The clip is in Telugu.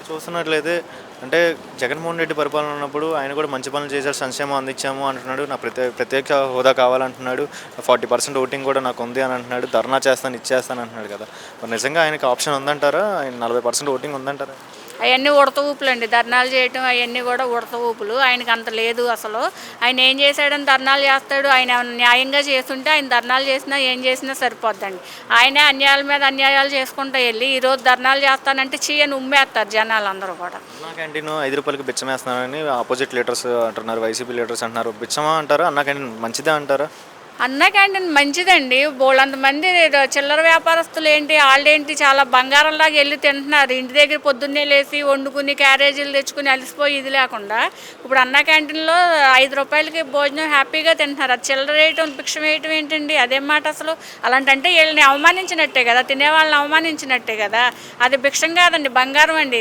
చూస్తున్నట్లయితే అంటే జగన్మోహన్ రెడ్డి పరిపాలన ఉన్నప్పుడు ఆయన కూడా మంచి పనులు చేశారు, సంక్షేమం అందించాము అంటున్నాడు. నా ప్రత్యేక హోదా కావాలంటున్నాడు. 40% ఓటింగ్ కూడా నాకు ఉంది అని అంటున్నాడు. ధర్నా చేస్తాను, ఇచ్చేస్తాను అంటున్నాడు కదా. మరి నిజంగా ఆయనకి ఆప్షన్ ఉందంటారా? ఆయన 40% ఓటింగ్ ఉందంటారా? అవన్నీ ఉడత ఊపులండి. ధర్నాలు చేయటం అవన్నీ కూడా ఉడత ఊపులు. ఆయనకి అంత లేదు అసలు. ఆయన ఏం చేశాడని ధర్నాలు చేస్తాడు? ఆయన న్యాయంగా చేస్తుంటే ఆయన ధర్నాలు చేసినా ఏం చేసినా సరిపోద్దండి. ఆయనే అన్యాయాల మీద అన్యాయాలు చేసుకుంటూ వెళ్ళి ఈరోజు ధర్నాలు చేస్తానంటే చీయని ఉమ్మేస్తారు జనాలు అందరూ కూడా. అన్నా క్యాంటీన్ 5 రూపాయలకి బిచ్చం వేస్తున్నారని ఆపోజిట్ లీడర్స్ అంటున్నారు, వైసీపీ లీడర్స్ అంటున్నారు. బిచ్చమా అంటారా? అన్నా క్యాంటీన్ మంచిదే అంటారా? అన్న క్యాంటీన్ మంచిదండి. బోళ్ళంతమంది చిల్లర వ్యాపారస్తులు ఏంటి వాళ్ళేంటి చాలా బంగారంలాగా వెళ్ళి తింటున్నారు. ఇంటి దగ్గర పొద్దున్నే లేచి వండుకుని క్యారేజీలు తెచ్చుకుని అలసిపోయి ఇది లేకుండా ఇప్పుడు అన్న క్యాంటీన్లో 5 రూపాయలకి భోజనం హ్యాపీగా తింటున్నారు. అది చిల్లర వేయటం భిక్ష వేయటం ఏంటండి? అదేం మాట అసలు? అలాంటంటే వీళ్ళని అవమానించినట్టే కదా, తినేవాళ్ళని అవమానించినట్టే కదా. అది భిక్షం కాదండి, బంగారం అండి.